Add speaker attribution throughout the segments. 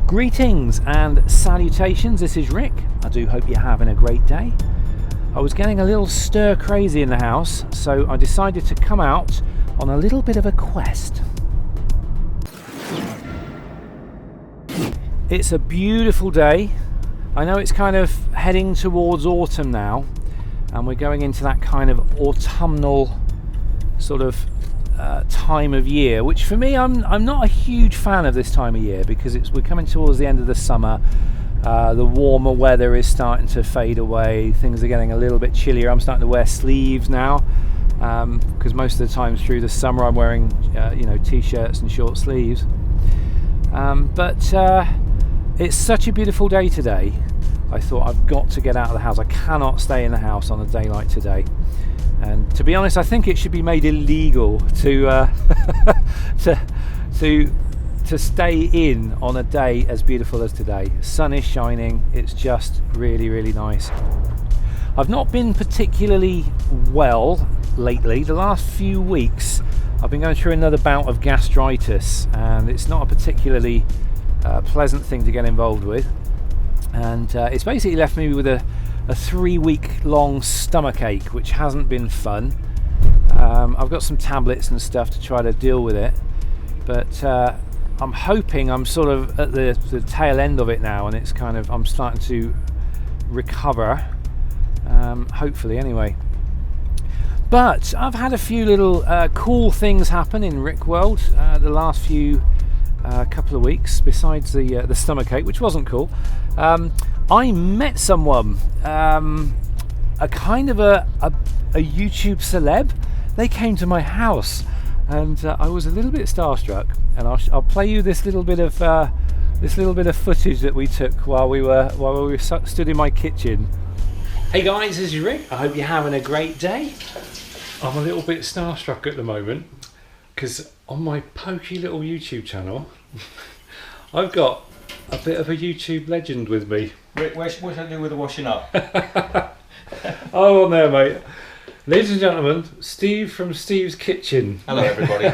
Speaker 1: Greetings and salutations, this is Rick. I do hope you're having a great day. I was getting a little stir crazy in the house, so I decided to come out on a little bit of a quest. It's a beautiful day. I know it's kind of heading towards autumn now, and we're going into that kind of autumnal sort of time of year, which for me I'm not a huge fan of this time of year, because we're coming towards the end of the summer. The warmer weather is starting to fade away, things are getting a little bit chillier. I'm starting to wear sleeves now, because most of the time through the summer I'm wearing t-shirts and short sleeves, but it's such a beautiful day today. I thought I've got to get out of the house. I cannot stay in the house on a day like today. And to be honest, I think it should be made illegal to to stay in on a day as beautiful as today. Sun is shining. It's just really, really nice. I've not been particularly well lately. The last few weeks, I've been going through another bout of gastritis, and it's not a particularly pleasant thing to get involved with. And it's basically left me with a 3-week long stomach ache, which hasn't been fun. I've got some tablets and stuff to try to deal with it, but I'm hoping I'm sort of at the tail end of it now, and it's kind of, I'm starting to recover, hopefully anyway. But I've had a few little cool things happen in Rick World the last few couple of weeks, besides the stomach ache, which wasn't cool. I met someone, a kind of a YouTube celeb. They came to my house, and I was a little bit starstruck. And I'll play you this little bit of footage that we took while we were stood in my kitchen. Hey guys, this is Rick. I hope you're having a great day. I'm a little bit starstruck at the moment, because on my pokey little YouTube channel, I've got a bit of a YouTube legend with me.
Speaker 2: Rick, what should I do with the washing up?
Speaker 1: Oh, on there, mate. Ladies and gentlemen, Steve from Steve's Kitchen.
Speaker 2: Hello, everybody.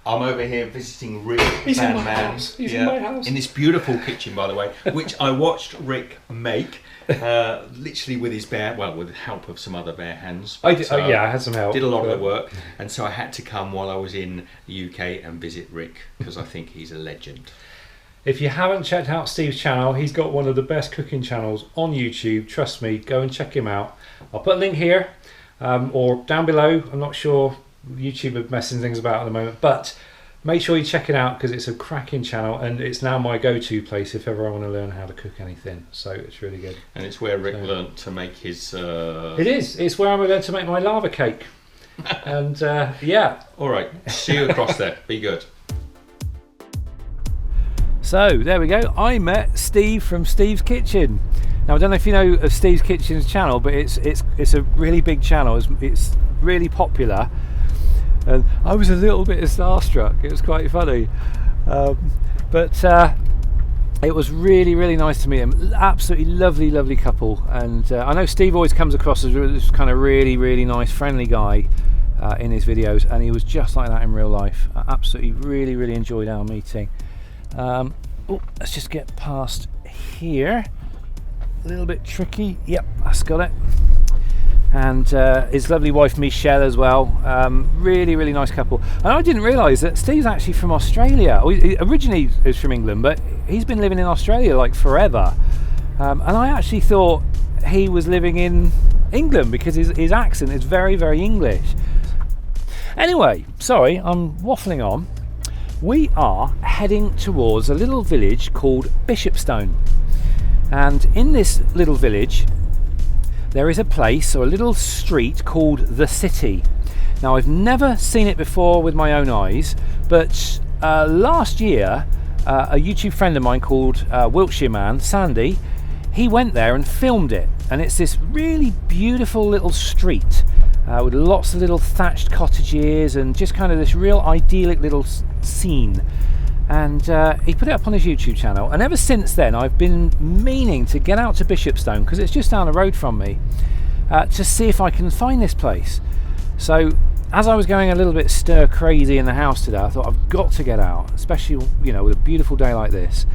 Speaker 2: I'm over here visiting RickVanMan.
Speaker 1: He's in my house. He's in my house.
Speaker 2: In this beautiful kitchen, by the way, which I watched Rick make, literally with his with the help of some other bare hands.
Speaker 1: I did. I had some help.
Speaker 2: Did a lot of the work, and so I had to come while I was in the UK and visit Rick, because I think he's a legend.
Speaker 1: If you haven't checked out Steve's channel, he's got one of the best cooking channels on YouTube. Trust me, go and check him out. I'll put a link here or down below. I'm not sure, YouTube are messing things about at the moment, but make sure you check it out, because it's a cracking channel, and it's now my go-to place if ever I want to learn how to cook anything. So it's really good.
Speaker 2: And it's where Rick learnt to make his...
Speaker 1: It is. It's where I'm going to make my lava cake. And yeah.
Speaker 2: All right. See you across there. Be good.
Speaker 1: So there we go. I met Steve from Steve's Kitchen. Now I don't know if you know of Steve's Kitchen's channel, but it's a really big channel. It's really popular, and I was a little bit starstruck. It was quite funny, but it was really, really nice to meet him. Absolutely lovely couple. And I know Steve always comes across as this kind of really, really nice, friendly guy in his videos, and he was just like that in real life. I absolutely, really, really enjoyed our meeting. Let's just get past here. A little bit tricky. Yep, that's got it. And his lovely wife Michelle as well. Really, really nice couple. And I didn't realise that Steve's actually from Australia. He originally is from England, but he's been living in Australia like forever. And I actually thought he was living in England, because his accent is very, very English. Anyway, sorry, I'm waffling on. We are heading towards a little village called Bishopstone, and in this little village there is a place, or a little street, called the City. Now I've never seen it before with my own eyes, but last year a YouTube friend of mine called Wiltshireman, Sandy, he went there and filmed it, and it's this really beautiful little street with lots of little thatched cottages and just kind of this real idyllic little scene. And he put it up on his YouTube channel, and ever since then I've been meaning to get out to Bishopstone, because it's just down the road from me, to see if I can find this place. So as I was going a little bit stir crazy in the house today, I thought I've got to get out, especially with a beautiful day like this.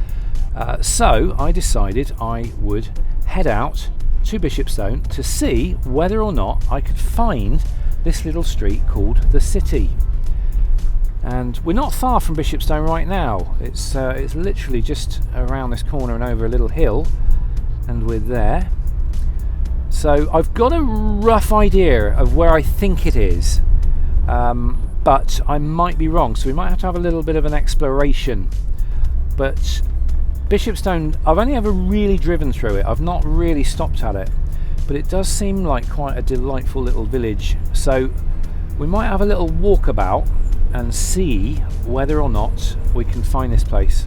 Speaker 1: So I decided I would head out to Bishopstone to see whether or not I could find this little street called the City. And we're not far from Bishopstone right now. It's literally just around this corner and over a little hill, and we're there. So I've got a rough idea of where I think it is, but I might be wrong, so we might have to have a little bit of an exploration. But Bishopstone, I've only ever really driven through it. I've not really stopped at it, but it does seem like quite a delightful little village. So we might have a little walkabout and see whether or not we can find this place.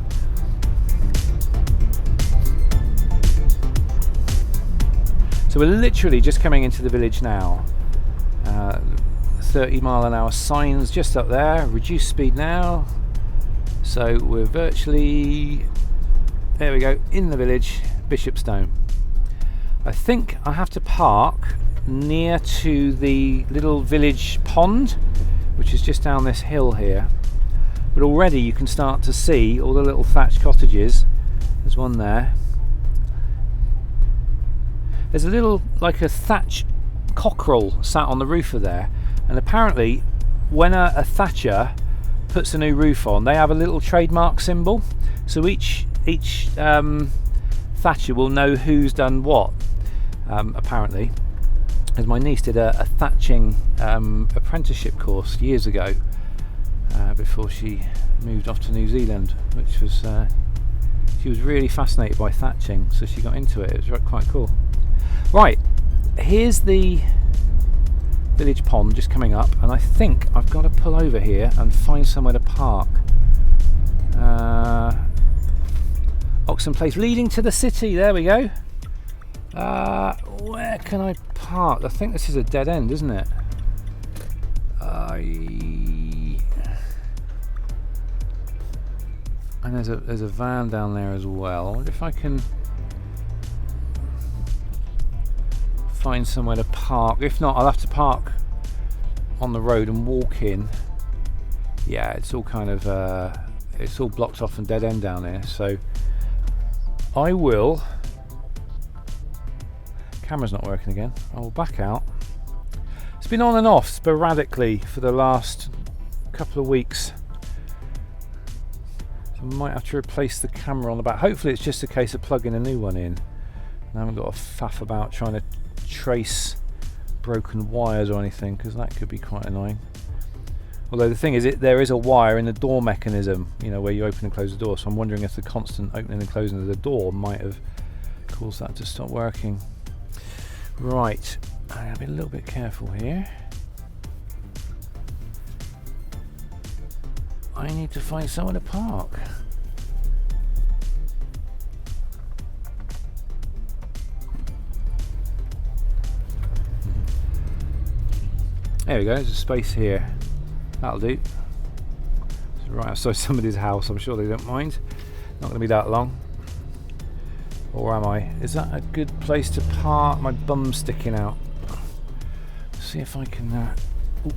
Speaker 1: So we're literally just coming into the village now. 30-mile-an-hour signs just up there. Reduce speed now. So we're virtually, there we go, in the village, Bishopstone. I think I have to park near to the little village pond, which is just down this hill here. But already you can start to see all the little thatched cottages. There's one there. There's a little, like a thatch cockerel sat on the roof of there, and apparently when a thatcher puts a new roof on, they have a little trademark symbol, so each thatcher will know who's done what, apparently. As my niece did a thatching apprenticeship course years ago, before she moved off to New Zealand, which was she was really fascinated by thatching, so she got into it. It was quite cool. Right, here's the village pond just coming up, and I think I've got to pull over here and find somewhere to park. Oxen Place leading to the city, there we go. Where can I park? I think this is a dead end, isn't it? And there's a van down there as well. I wonder if I can find somewhere to park. If not, I'll have to park on the road and walk in. Yeah, it's all kind of it's all blocked off and dead end down here, so I will, camera's not working again, I will back out. It's been on and off sporadically for the last couple of weeks, so I might have to replace the camera on the back. Hopefully it's just a case of plugging a new one in. I haven't got to faff about trying to trace broken wires or anything, because that could be quite annoying. Although the thing is, there is a wire in the door mechanism, where you open and close the door, so I'm wondering if the constant opening and closing of the door might have caused that to stop working. Right, I'm going to be a little bit careful here. I need to find somewhere to park. There we go, there's a space here. That'll do. It's right outside somebody's house, I'm sure they don't mind. Not going to be that long. Or am I? Is that a good place to park? My bum's sticking out. Let's see if I can... Ooh.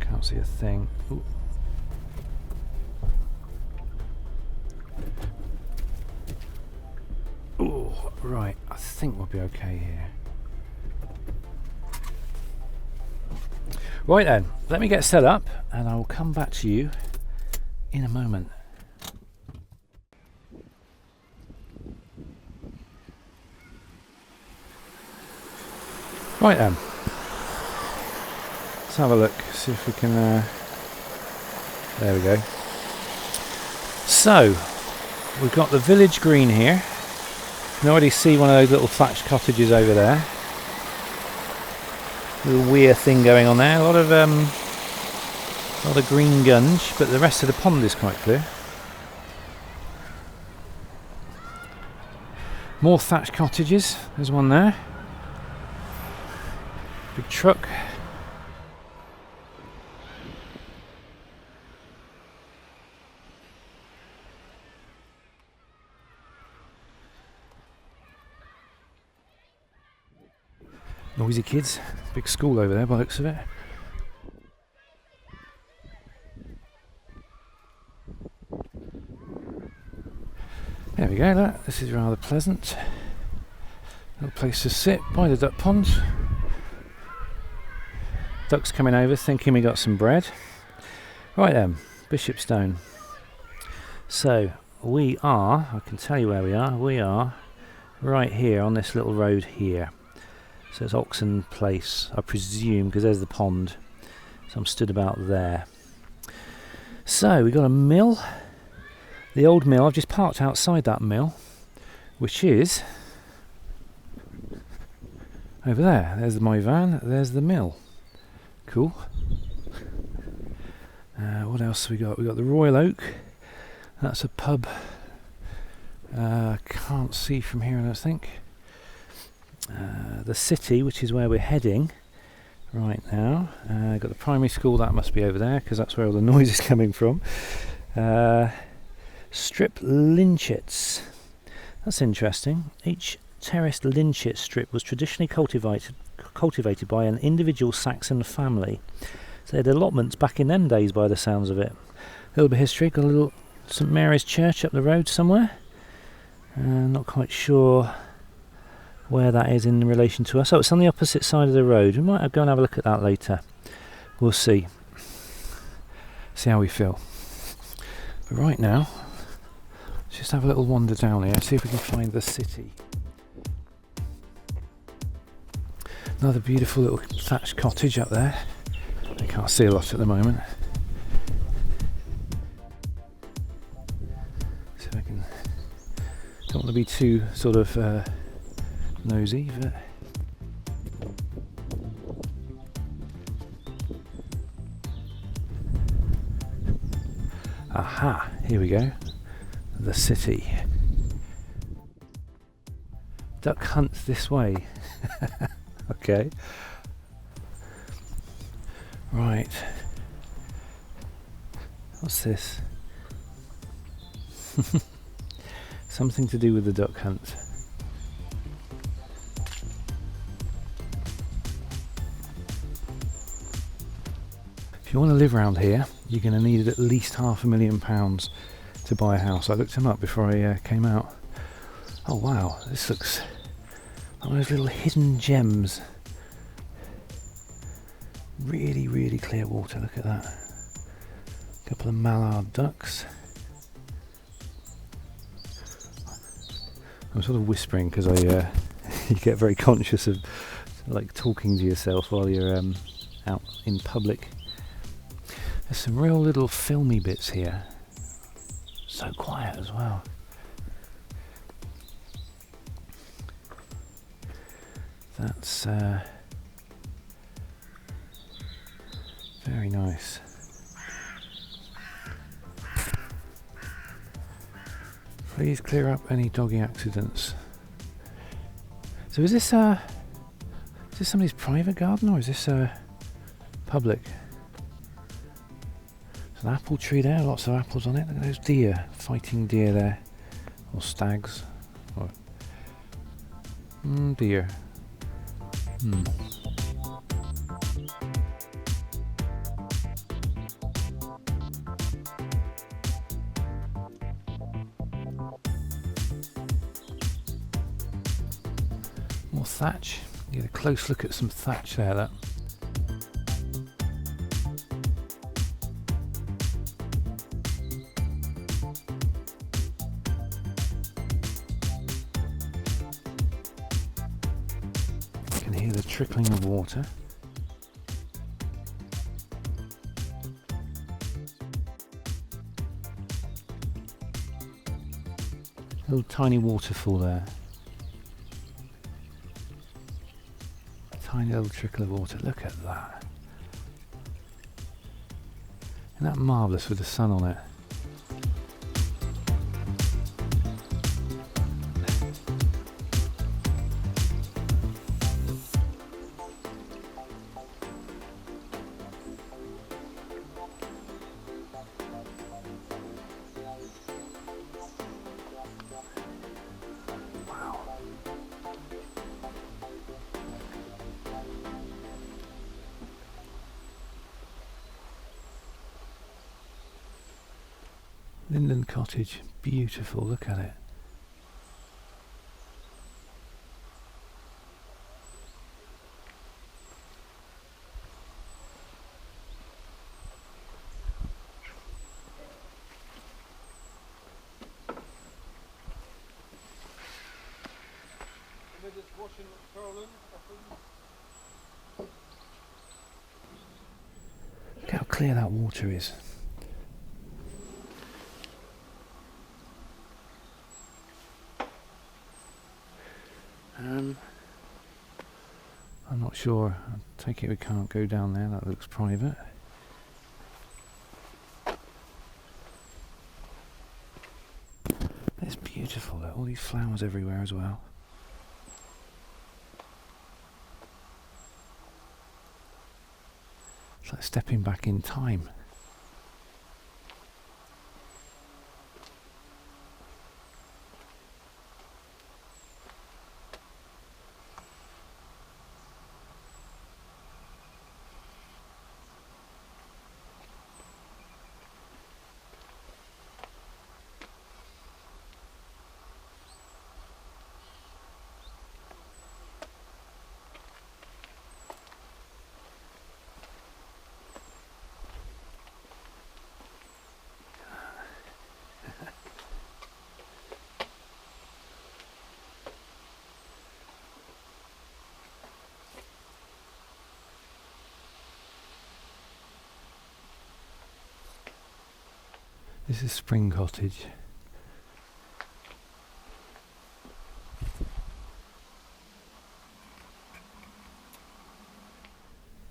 Speaker 1: Can't see a thing. Ooh. Ooh, right, I think we'll be okay here. Right then, let me get set up and I will come back to you in a moment. Right then, let's have a look, see if we can, there we go. So, we've got the village green here. You can already see one of those little thatched cottages over there. Little weird thing going on there, a lot of green gunge, but the rest of the pond is quite clear. More thatched cottages, there's one there. Big truck. Noisy kids Big school over there by the looks of it. There we go, look, this is rather pleasant. Little place to sit by the duck pond. Ducks coming over thinking we got some bread. Right then, Bishopstone. So we are, I can tell you where we are right here on this little road here. So it's Oxon Place, I presume, because there's the pond. So I'm stood about there. So we've got a mill. The old mill, I've just parked outside that mill, which is over there. There's my van, there's the mill. Cool. What else have we got? We've got the Royal Oak. That's a pub. Can't see from here, I don't think. The city, which is where we're heading right now. Got the primary school, that must be over there, because that's where all the noise is coming from. Strip lynchets. That's interesting. Each terraced lynchet strip was traditionally cultivated by an individual Saxon family. So they had allotments back in them days by the sounds of it. A little bit of history, got a little St Mary's Church up the road somewhere. Not quite sure where that is in relation to us. Oh, it's on the opposite side of the road. We might go and have a look at that later. We'll see. See how we feel. But right now, let's just have a little wander down here, see if we can find the city. Another beautiful little thatched cottage up there. I can't see a lot at the moment. So I can, don't want to be too sort of nosy, but aha, here we go. The city. Duck hunts this way. Okay. Right. What's this? Something to do with the duck hunt. If you want to live around here, you're going to need at least £500,000 to buy a house. I looked them up before I came out. Oh wow, this looks like one of those little hidden gems. Really, really clear water, look at that. A couple of mallard ducks. I'm sort of whispering because I you get very conscious of like talking to yourself while you're out in public. There's some real little filmy bits here. So quiet as well. That's very nice. Please clear up any doggy accidents. So is this somebody's private garden or is this public? There's an apple tree there, lots of apples on it. Look at those deer, fighting deer there. Or stags. Or deer. More thatch. Get a close look at some thatch there. That. You can hear the trickling of water. Little tiny waterfall there. Tiny little trickle of water. Look at that. Isn't that marvellous with the sun on it? Linden Cottage, beautiful, look at it. Look how clear that water is. I'm not sure. I take it we can't go down there. That looks private. It's beautiful. Look, all these flowers everywhere as well. It's like stepping back in time. This is Spring Cottage.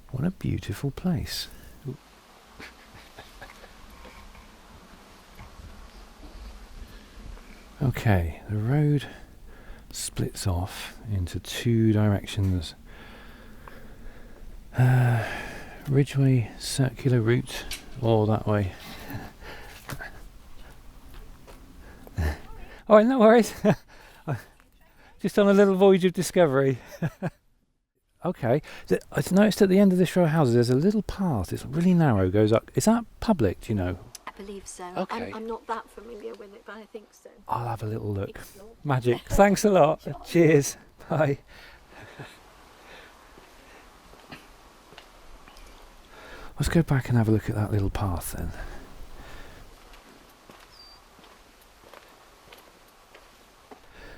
Speaker 1: What a beautiful place. Ooh. Okay, the road splits off into two directions. Ridgeway circular route, or that way. All right, no worries. Just on a little voyage of discovery. Okay, I've noticed at the end of this row of houses there's a little path. It's really narrow, goes up. Is that public, do you know?
Speaker 3: I believe so.
Speaker 1: Okay.
Speaker 3: I'm not that familiar with it, but I think so.
Speaker 1: I'll have a little look.
Speaker 3: Explore.
Speaker 1: Magic. Thanks a lot.
Speaker 3: Sure.
Speaker 1: Cheers. Bye. Let's go back and have a look at that little path then.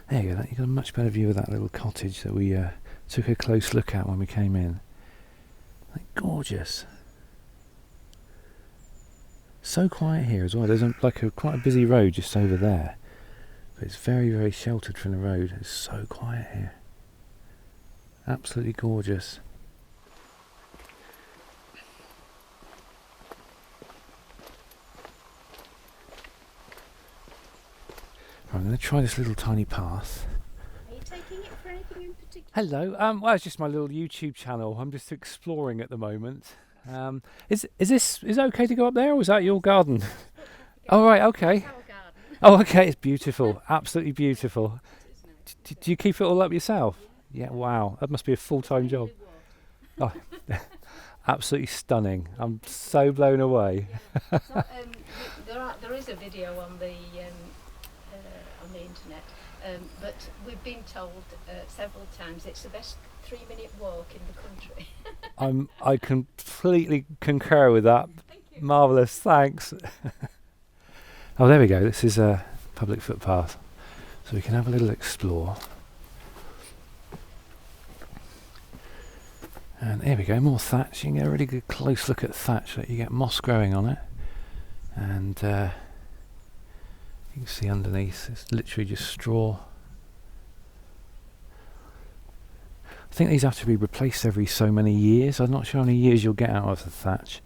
Speaker 1: There you go, you got a much better view of that little cottage that we took a close look at when we came in. Like, gorgeous. So quiet here as well. There's quite a busy road just over there. But it's very, very sheltered from the road. It's so quiet here. Absolutely gorgeous. I'm going to try this little tiny path.
Speaker 3: Are you taking it for anything in particular?
Speaker 1: Hello. Well, it's just my little YouTube channel. I'm just exploring at the moment. Is it okay to go up there, or is that your garden? Oh right, okay.
Speaker 3: Our garden.
Speaker 1: Oh okay, it's beautiful. Absolutely beautiful. Do you keep it all up yourself? Yeah. Wow, that must be a full-time job. Oh, absolutely stunning. I'm so blown away.
Speaker 3: So, there is a video on the internet, but we've been told several times it's the best 3-minute walk in the country.
Speaker 1: I completely concur with that.
Speaker 3: Thank you.
Speaker 1: Marvellous, thanks. Oh, there we go. This is a public footpath, so we can have a little explore. And here we go, more thatch. You can get a really good close look at thatch. You get moss growing on it, and you can see underneath it's literally just straw. I think these have to be replaced every so many years. I'm not sure how many years you'll get out of the thatch.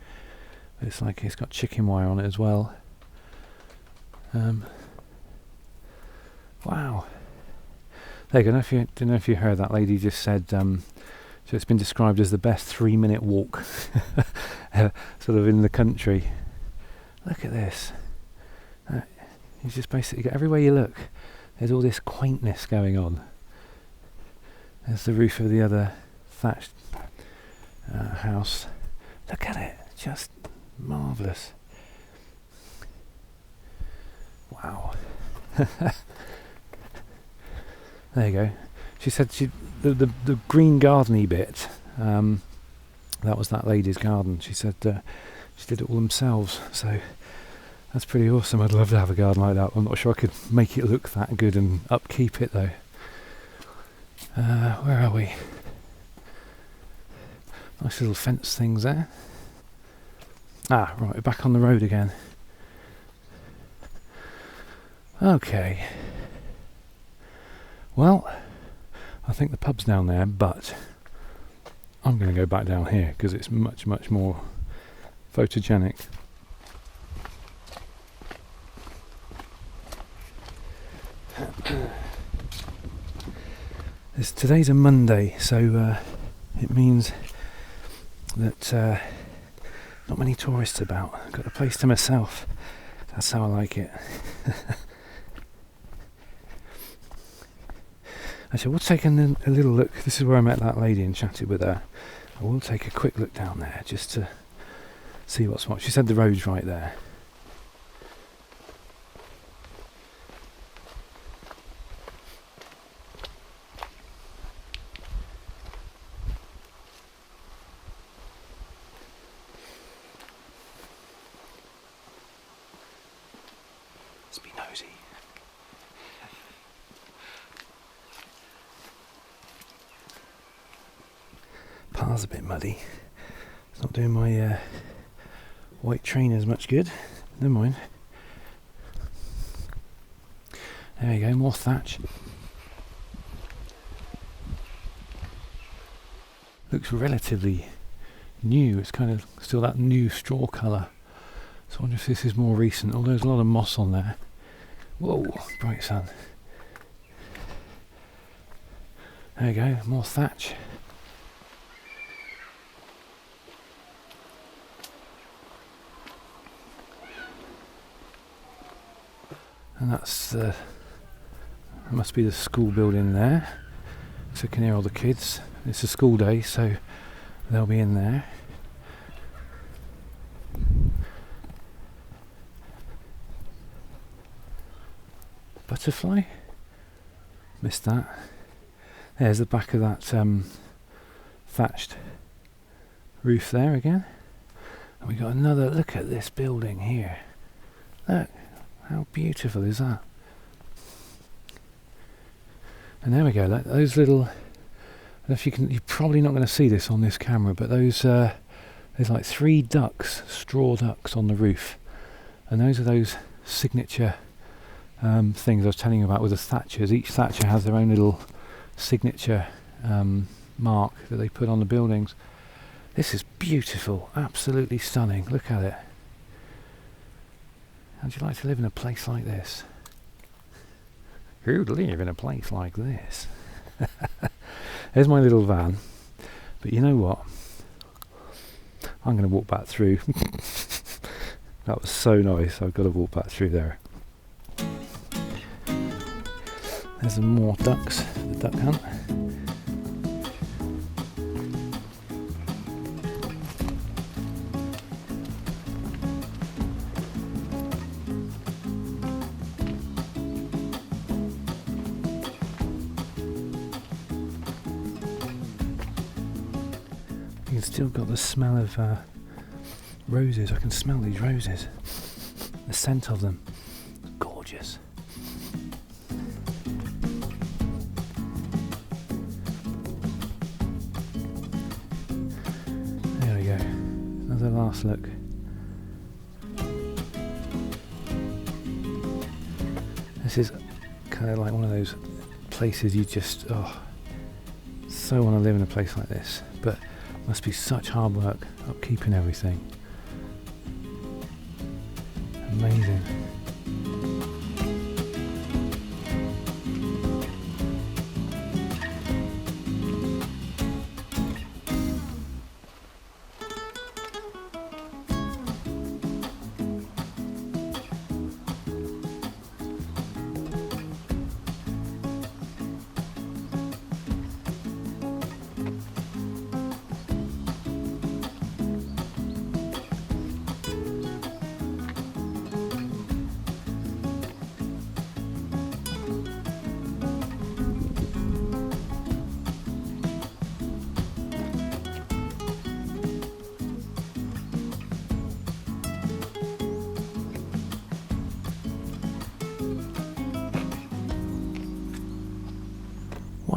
Speaker 1: But it's like it's got chicken wire on it as well. Wow. There you go. Don't know if you heard that lady just said. So it's been described as the best 3-minute walk, sort of in the country. Look at this. You just basically get everywhere you look. There's all this quaintness going on. There's the roof of the other thatched house. Look at it, just marvellous. Wow. There you go. She said the green gardeny bit, that was that lady's garden. She said she did it all themselves, so that's pretty awesome. I'd love to have a garden like that. I'm not sure I could make it look that good and upkeep it though. Where are we? Nice little fence things there. Ah, right, we're back on the road again. Okay. Well, I think the pub's down there, but I'm going to go back down here because it's much, much more photogenic. Today's a Monday, so it means that not many tourists about. I've got the place to myself. That's how I like it. Actually, we'll take a little look. This is where I met that lady and chatted with her. I will take a quick look down there just to see what's what. She said the road's right there. Let's be nosy. Path's a bit muddy. It's not doing my white trainers much good. Never mind. There you go, more thatch. Looks relatively new. It's kind of still that new straw colour. So I wonder if this is more recent. Although there's a lot of moss on there. Whoa, bright sun. There you go, more thatch. And that must be the school building there. So you can hear all the kids. It's a school day, so they'll be in there. Butterfly? Missed that. There's the back of that thatched roof there again. And we got another look at this building here. Look. How beautiful is that? And there we go, like those little, I don't know if you're probably not going to see this on this camera, but those, there's like 3 ducks, straw ducks on the roof. And those are those signature things I was telling you about with the thatchers. Each thatcher has their own little signature mark that they put on the buildings. This is beautiful, absolutely stunning, look at it. How'd you like to live in a place like this? Who'd live in a place like this? There's my little van. But you know what? I'm going to walk back through. That was so nice. I've got to walk back through there. There's some more ducks. The duck hunt. Still got the smell of roses. I can smell these roses. The scent of them. Gorgeous. There we go. Another last look. This is kind of like one of those places you just so want to live in a place like this, but must be such hard work upkeeping everything. Amazing.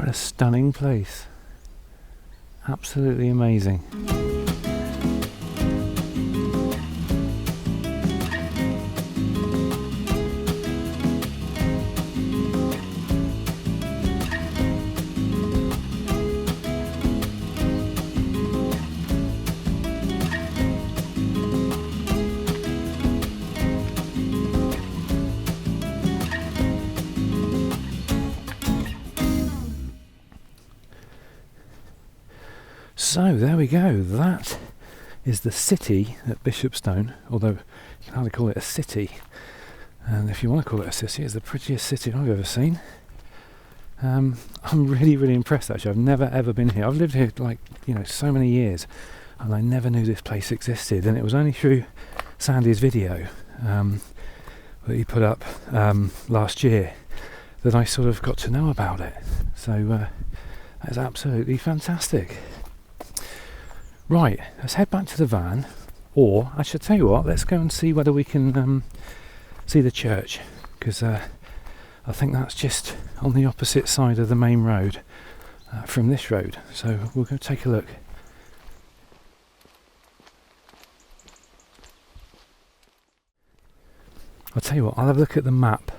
Speaker 1: What a stunning place. Absolutely amazing. So there we go, that is the city at Bishopstone, although you can hardly call it a city, and if you want to call it a city, it's the prettiest city I've ever seen. I'm really impressed actually. I've never ever been here. I've lived here like, you know, so many years, and I never knew this place existed, and it was only through Sandy's video that he put up last year that I sort of got to know about it. So that's absolutely fantastic. Right, let's head back to the van, or I should tell you what, let's go and see whether we can see the church, because I think that's just on the opposite side of the main road from this road, so we'll go take a look. I'll tell you what, I'll have a look at the map.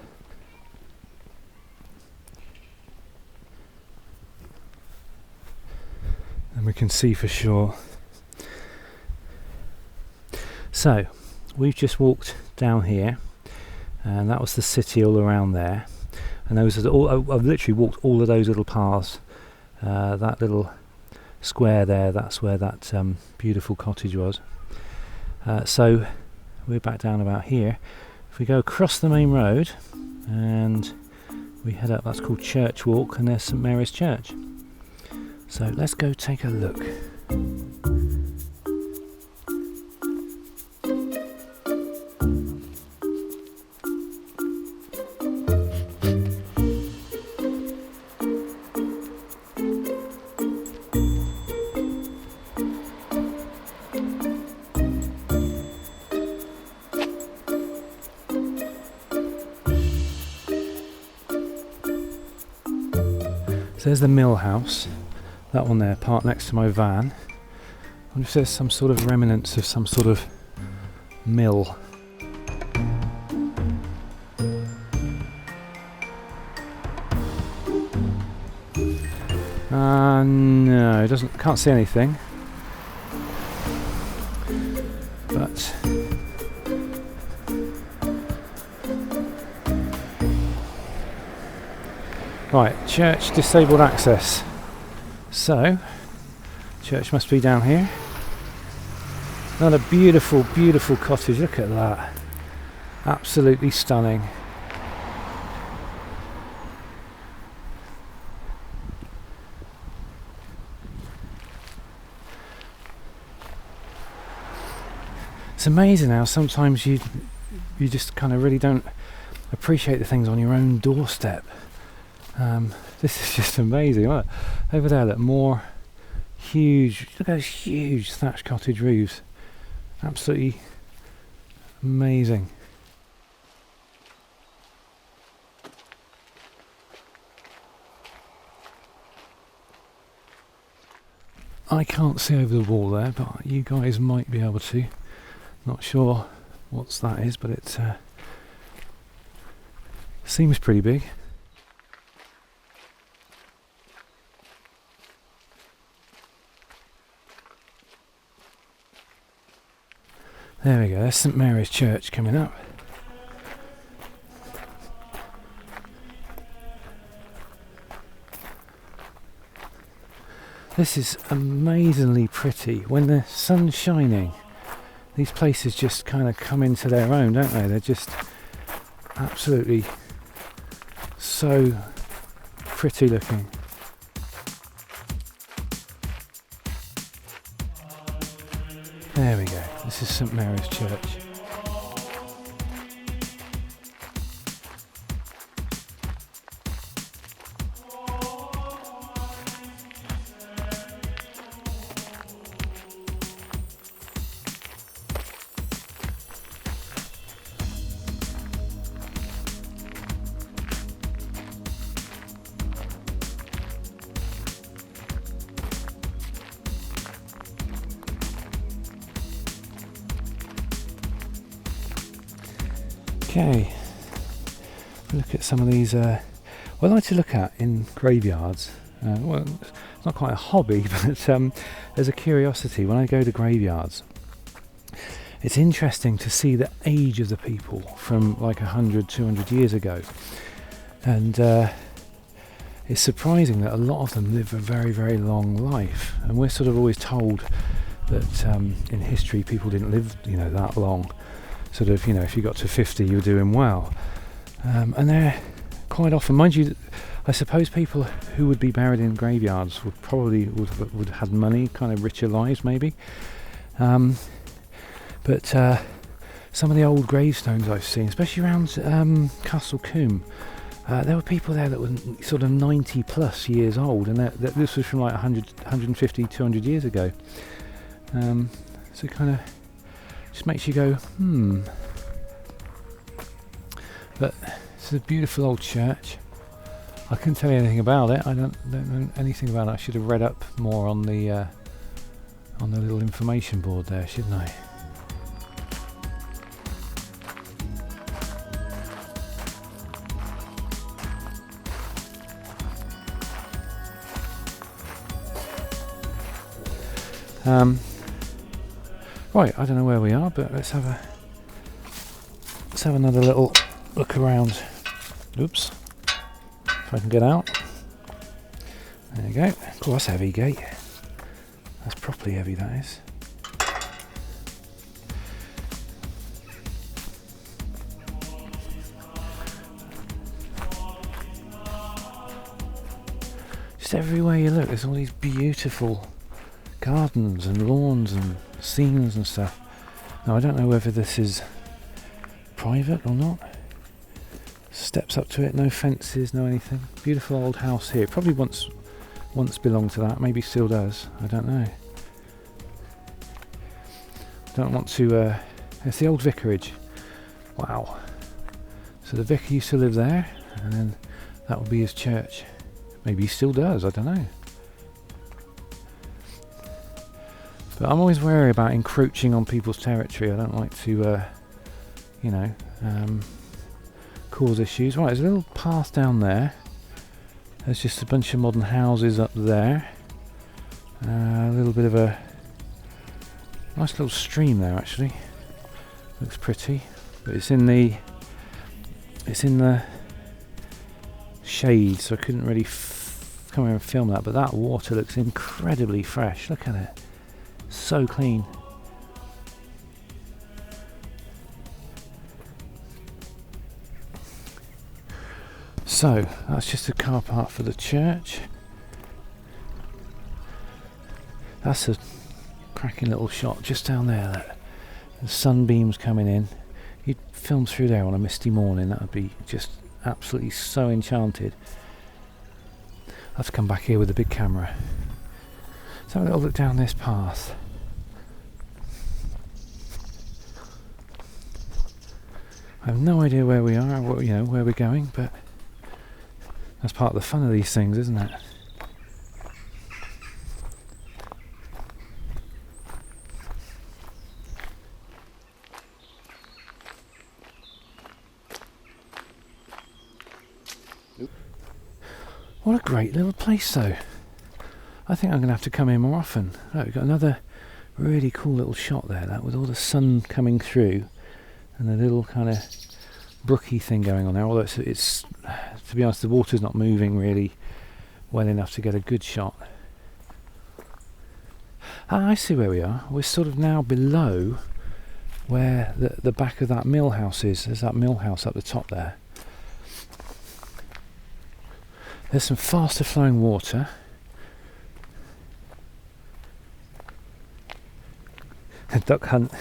Speaker 1: And we can see for sure. So, we've just walked down here, and that was the city all around there. And those are all, I've literally walked all of those little paths. That little square there, that's where that beautiful cottage was. So, we're back down about here. If we go across the main road, and we head up, that's called Church Walk, and there's St Mary's Church. So, let's go take a look. So there's the mill house, that one there, parked next to my van. I wonder if there's some sort of remnants of some sort of mill. No, it doesn't. Can't see anything. But right, church disabled access. So, church must be down here. Another beautiful, beautiful cottage. Look at that. Absolutely stunning. It's amazing how sometimes you just kind of really don't appreciate the things on your own doorstep. This is just amazing. Look, over there, look, more huge, look at those huge thatched cottage roofs. Absolutely amazing. I can't see over the wall there, but you guys might be able to. Not sure what that is, but it seems pretty big. There we go, there's St Mary's Church coming up. This is amazingly pretty. When the sun's shining, these places just kind of come into their own, don't they? They're just absolutely so pretty looking. There we go, this is St Mary's Church. Okay, look at some of these. What I like to look at in graveyards. Well, it's not quite a hobby, but there's a curiosity when I go to graveyards. It's interesting to see the age of the people from like 100, 200 years ago, and it's surprising that a lot of them live a very, very long life. And we're sort of always told that in history people didn't live, that long. Sort of, if you got to 50, you were doing well. And they're quite often, mind you, I suppose people who would be buried in graveyards would have had money, kind of richer lives maybe. But some of the old gravestones I've seen, especially around Castle Combe, there were people there that were sort of 90 plus years old, and this was from like 100, 150, 200 years ago. So it kind of just makes you go, But it's a beautiful old church. I couldn't tell you anything about it. I don't know anything about it. I should have read up more on the little information board there, shouldn't I? Right, I don't know where we are, but let's have another little look around. Oops, if I can get out. There you go. Cool, that's a heavy gate. That's properly heavy, that is. Just everywhere you look, there's all these beautiful gardens and lawns and scenes and stuff. Now I don't know whether this is private or not. Steps up to it, no fences, no anything. Beautiful old house here. Probably once belonged to that, maybe still does. I don't know. Don't want to. It's the old vicarage. Wow. So the vicar used to live there, and then that would be his church. Maybe he still does. I don't know. But I'm always wary about encroaching on people's territory. I don't like to, cause issues. Right, there's a little path down there. There's just a bunch of modern houses up there. A little bit of a nice little stream there, actually. Looks pretty, but it's in the shade, so I couldn't really come here and film that. But that water looks incredibly fresh. Look at it. So clean. So that's just a car park for the church. That's a cracking little shot just down there. That the sunbeams coming in. You'd film through there on a misty morning. That would be just absolutely so enchanted. I'll have to come back here with a big camera. Let's have a little look down this path. I have no idea where we are, or, where we're going, but that's part of the fun of these things, isn't it? What a great little place, though. I think I'm going to have to come here more often. Look, we've got another really cool little shot there, that with all the sun coming through. And a little kind of brooky thing going on there, although it's to be honest, the water's not moving really well enough to get a good shot. I see where we are. We're sort of now below where the back of that mill house is. There's that mill house up the top there. There's some faster flowing water. The duck hunt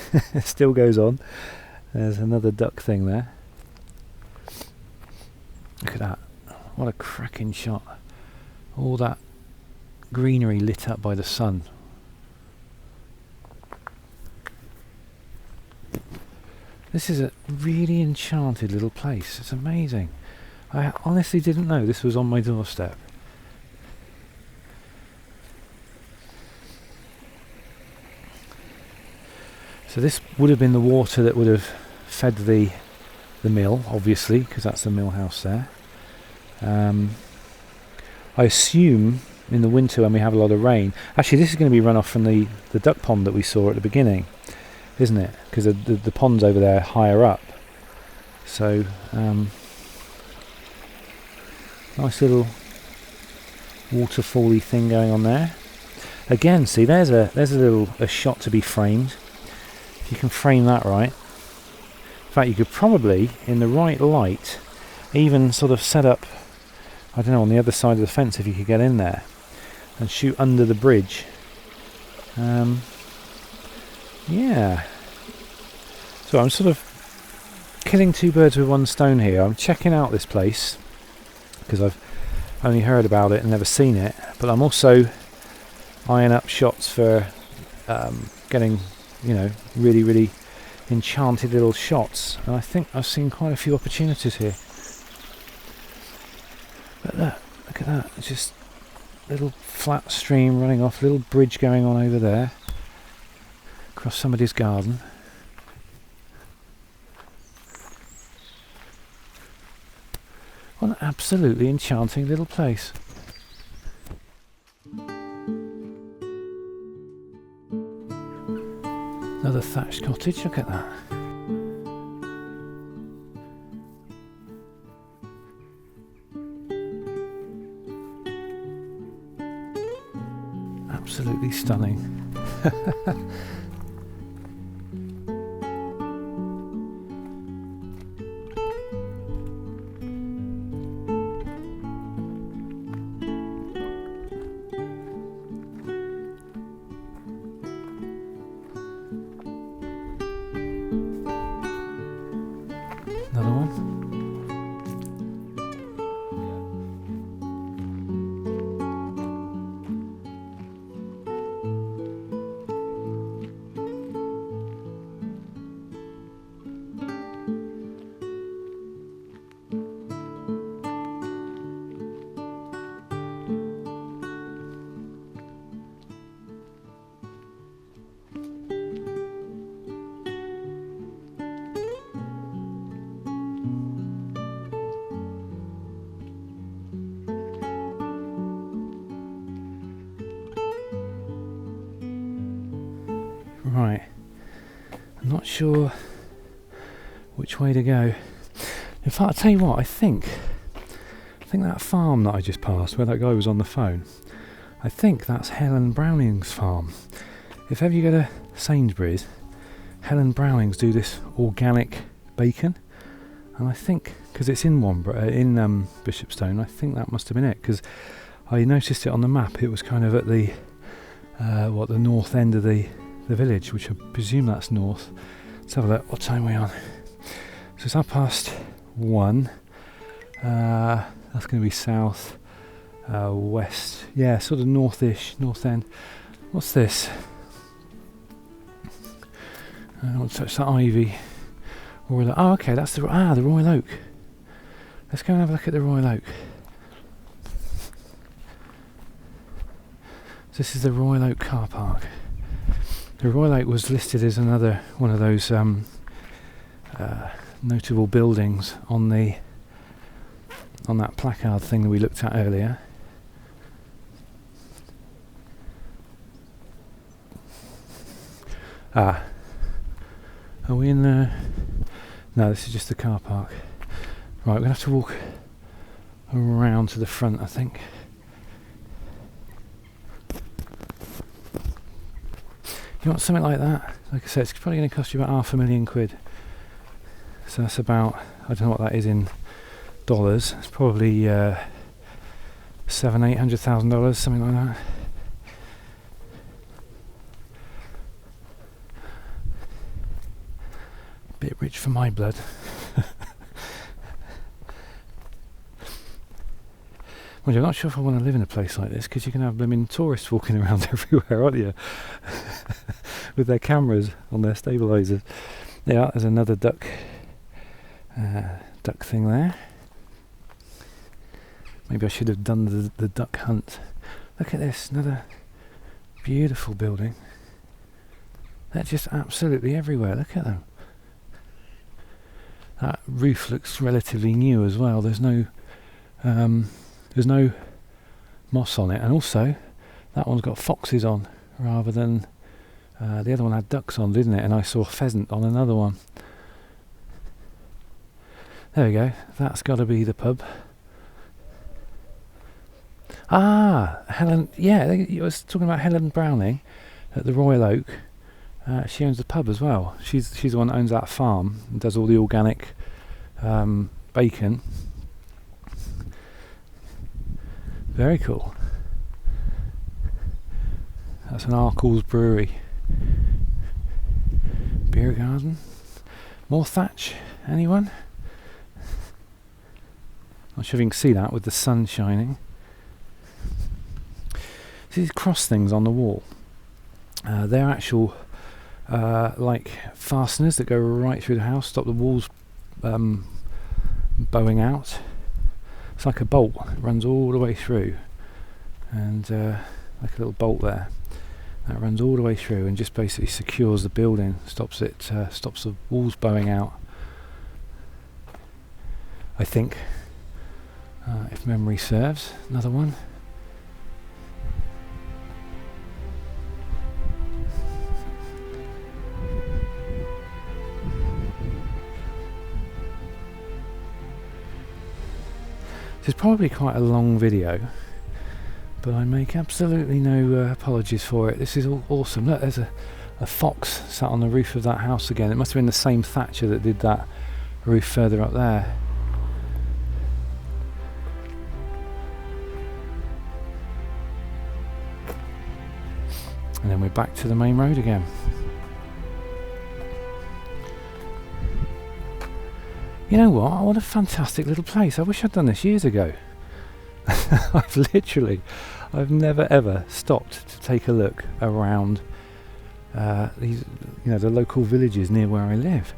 Speaker 1: still goes on. There's another duck thing there. Look at that. What a cracking shot. All that greenery lit up by the sun. This is a really enchanted little place. It's amazing. I honestly didn't know this was on my doorstep. So this would have been the water that would have fed the the mill, obviously, because that's the mill house there. I assume in the winter when we have a lot of rain, actually this is going to be runoff from the duck pond that we saw at the beginning, isn't it? Because the pond's over there higher up. So nice little waterfall-y thing going on there. Again, see, there's a shot to be framed. If you can frame that right. In fact, you could probably, in the right light, even sort of set up, I don't know, on the other side of the fence, if you could get in there and shoot under the bridge. Yeah. So I'm sort of killing two birds with one stone here. I'm checking out this place because I've only heard about it and never seen it, but I'm also eyeing up shots for getting, you know, really, really enchanted little shots, and I think I've seen quite a few opportunities here. But look at that, it's just a little flat stream running off, little bridge going on over there across somebody's garden. What an absolutely enchanting little place. Another thatched cottage, look at that. Absolutely stunning. Another one. Right, I'm not sure which way to go. In fact, I'll tell you what, I think that farm that I just passed, where that guy was on the phone, I think that's Helen Browning's farm. If ever you go to Sainsbury's, Helen Browning's do this organic bacon, and I think, because it's in Bishopstone, I think that must have been it, because I noticed it on the map. It was kind of at the the north end of the village, which I presume that's north. Let's have a look. What time are we on? So it's 1:30. That's going to be south, west. Yeah, sort of northish, north end. What's this? I don't want to touch that ivy. Oh, okay, that's the Royal Oak. Let's go and have a look at the Royal Oak. So this is the Royal Oak car park. The Royal Oak was listed as another one of those notable buildings on that placard thing that we looked at earlier. Are we in the... No, this is just the car park. Right, we're going to have to walk around to the front, I think. You want something like that? Like I said, it's probably going to cost you about £500,000. So that's about, I don't know what that is in dollars. It's probably $700,000-800,000, something like that. Bit rich for my blood. Well, I'm not sure if I want to live in a place like this, because you can have blooming tourists walking around everywhere, aren't you? With their cameras on their stabilisers. Yeah, there's another duck thing there. Maybe I should have done the duck hunt. Look at this, another beautiful building. They're just absolutely everywhere, look at them. That roof looks relatively new as well. There's no moss on it, and also that one's got foxes on rather than the other one had ducks on, didn't it? And I saw pheasant on another one. There we go. That's got to be the pub. Ah, Helen. Yeah, I was talking about Helen Browning at the Royal Oak. She owns the pub as well. She's the one that owns that farm and does all the organic bacon. Very cool. That's an Arkles brewery. Beer garden. More thatch. Anyone? Not sure if you can see that with the sun shining. See these cross things on the wall? They're actual like fasteners that go right through the house, stop the walls bowing out. It's like a bolt. It runs all the way through, and like a little bolt there that runs all the way through and just basically secures the building, stops the walls bowing out. I think, if memory serves. Another one. This is probably quite a long video, but I make absolutely no apologies for it. This is all awesome. Look, there's a fox sat on the roof of that house again. It must have been the same thatcher that did that roof further up there. And then we're back to the main road again. You know what? What a fantastic little place. I wish I'd done this years ago. I've never ever stopped to take a look around these, the local villages near where I live.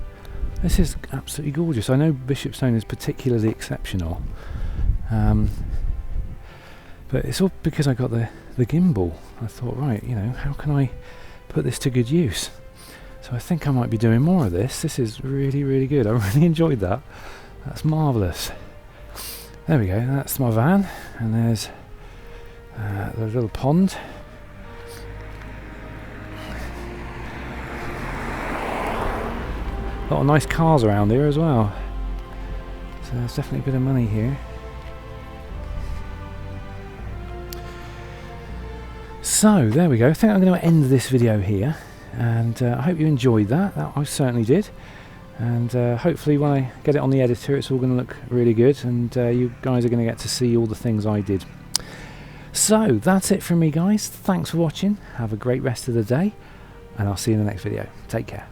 Speaker 1: This is absolutely gorgeous. I know Bishopstone is particularly exceptional, but it's all because I got the gimbal. I thought, right, how can I put this to good use? So I think I might be doing more of this. This is really, really good. I really enjoyed that. That's marvellous. There we go. That's my van. And there's the little pond. A lot of nice cars around here as well. So there's definitely a bit of money here. So there we go. I think I'm going to end this video here. And I hope you enjoyed that. I certainly did. And hopefully when I get it on the editor, it's all going to look really good, and you guys are going to get to see all the things I did. So that's it from me, guys. Thanks for watching. Have a great rest of the day, and I'll see you in the next video. Take care.